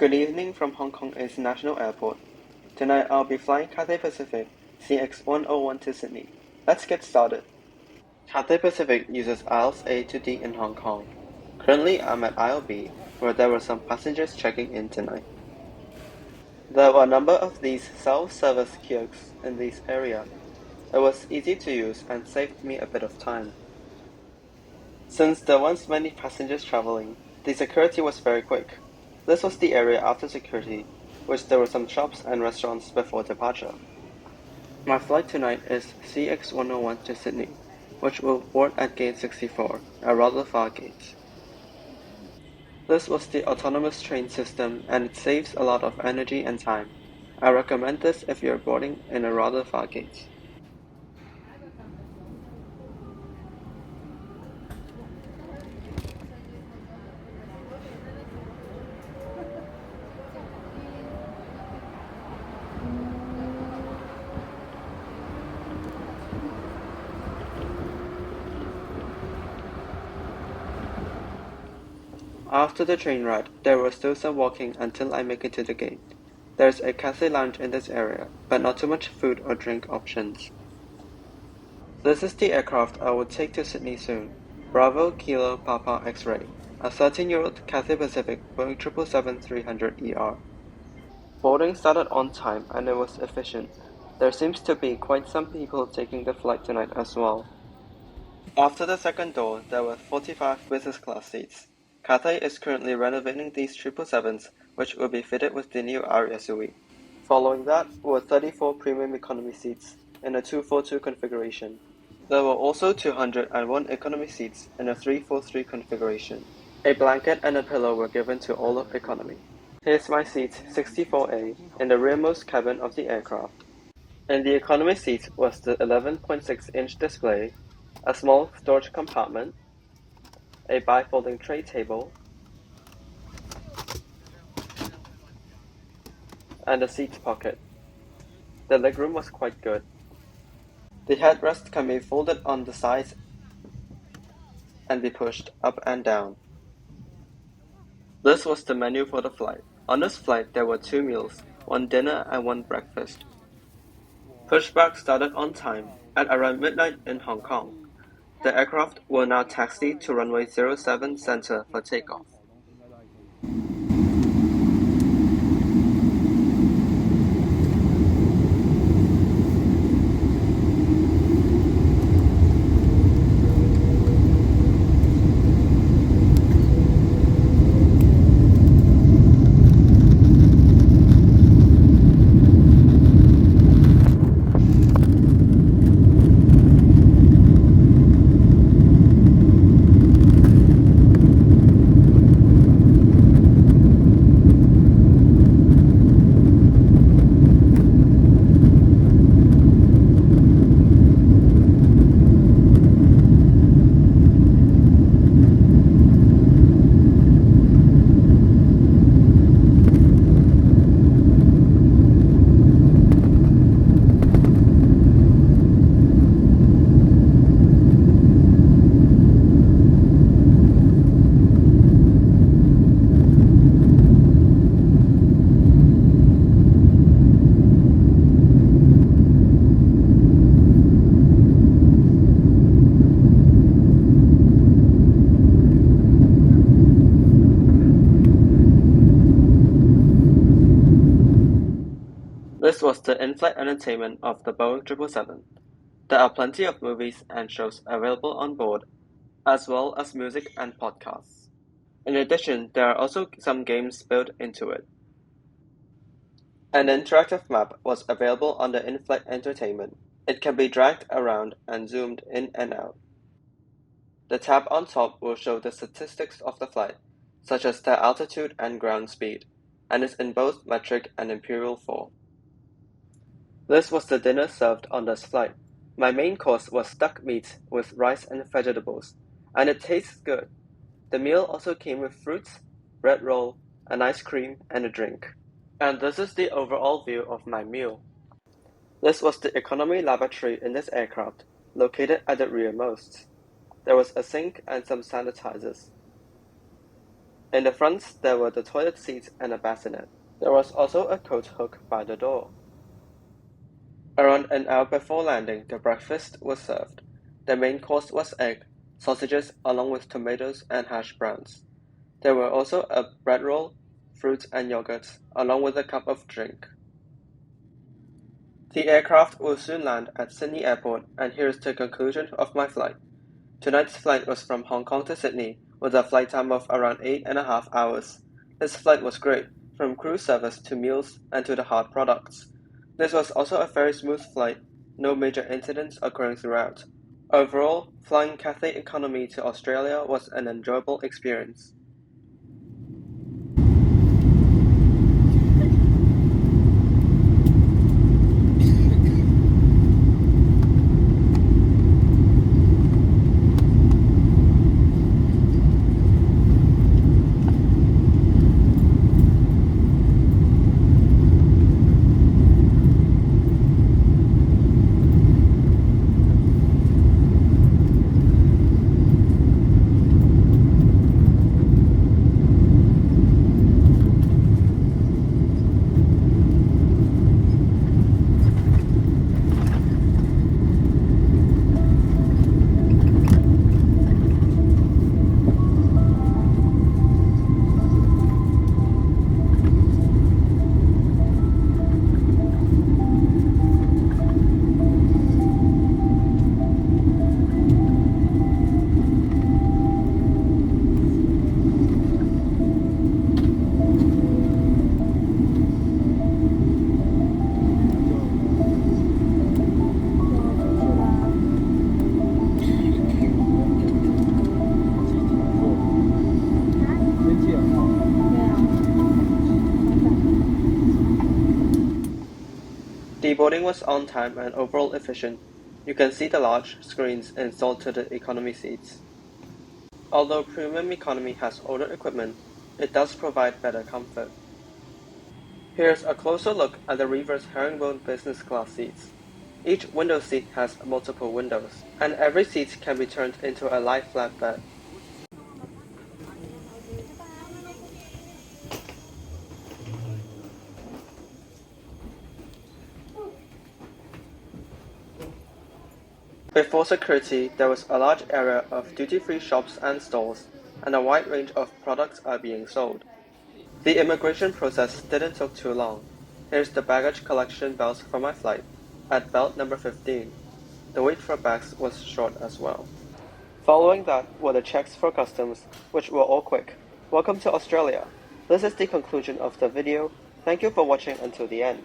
Good evening from Hong Kong International Airport. Tonight I'll be flying Cathay Pacific CX101 to Sydney. Let's get started. Cathay Pacific uses aisles A to D in Hong Kong. Currently I'm at aisle B, where there were some passengers checking in tonight. There were a number of these self-service kiosks in this area. It was easy to use and saved me a bit of time. Since there weren't many passengers traveling, the security was very quick. This was the area after security, which there were some shops and restaurants before departure. My flight tonight is CX101 to Sydney, which will board at gate 64, a rather far gate. This was the autonomous train system and it saves a lot of energy and time. I recommend this if you're boarding in a rather far gate. After the train ride, there was still some walking until I make it to the gate. There's a Cathay lounge in this area, but not too much food or drink options. This is the aircraft I will take to Sydney soon. Bravo Kilo Papa X-Ray, a 13-year-old Cathay Pacific Boeing 777-300ER. Boarding started on time and it was efficient. There seems to be quite some people taking the flight tonight as well. After the second door, there were 45 business class seats. Cathay is currently renovating these 777s, which will be fitted with the new Aria SUV. Following that were 34 premium economy seats in a 242 configuration. There were also 201 economy seats in a 343 configuration. A blanket and a pillow were given to all of economy. Here's my seat 64A in the rearmost cabin of the aircraft. In the economy seat was the 11.6-inch display, a small storage compartment, a bifolding tray table, and a seat pocket. The legroom was quite good. The headrest can be folded on the sides and be pushed up and down. This was the menu for the flight. On this flight there were 2 meals, 1 dinner and 1 breakfast. Pushback started on time at around midnight in Hong Kong. The aircraft will now taxi to runway 07 center for takeoff. This was the in-flight entertainment of the Boeing 777. There are plenty of movies and shows available on board, as well as music and podcasts. In addition, there are also some games built into it. An interactive map was available on the in-flight entertainment. It can be dragged around and zoomed in and out. The tab on top will show the statistics of the flight, such as the altitude and ground speed, and is in both metric and imperial form. This was the dinner served on this flight. My main course was duck meat with rice and vegetables, and it tastes good. The meal also came with fruits, bread roll, an ice cream, and a drink. And this is the overall view of my meal. This was the economy lavatory in this aircraft, located at the rearmost. There was a sink and some sanitizers. In the front, there were the toilet seats and a bassinet. There was also a coat hook by the door. Around an hour before landing, the breakfast was served. The main course was egg, sausages along with tomatoes and hash browns. There were also a bread roll, fruit and yogurt, along with a cup of drink. The aircraft will soon land at Sydney Airport, and here's the conclusion of my flight. Tonight's flight was from Hong Kong to Sydney, with a flight time of around 8.5 hours. This flight was great, from crew service to meals and to the hard products. This was also a very smooth flight, no major incidents occurring throughout. Overall, flying Cathay Economy to Australia was an enjoyable experience. Deboarding was on time and overall efficient. You can see the large screens installed to the economy seats. Although Premium Economy has older equipment, it does provide better comfort. Here's a closer look at the reverse herringbone business class seats. Each window seat has multiple windows, and every seat can be turned into a lie flat bed. Before security, there was a large area of duty-free shops and stores, and a wide range of products are being sold. The immigration process didn't take too long. Here's the baggage collection belts for my flight, at belt number 15. The wait for bags was short as well. Following that were the checks for customs, which were all quick. Welcome to Australia. This is the conclusion of the video. Thank you for watching until the end.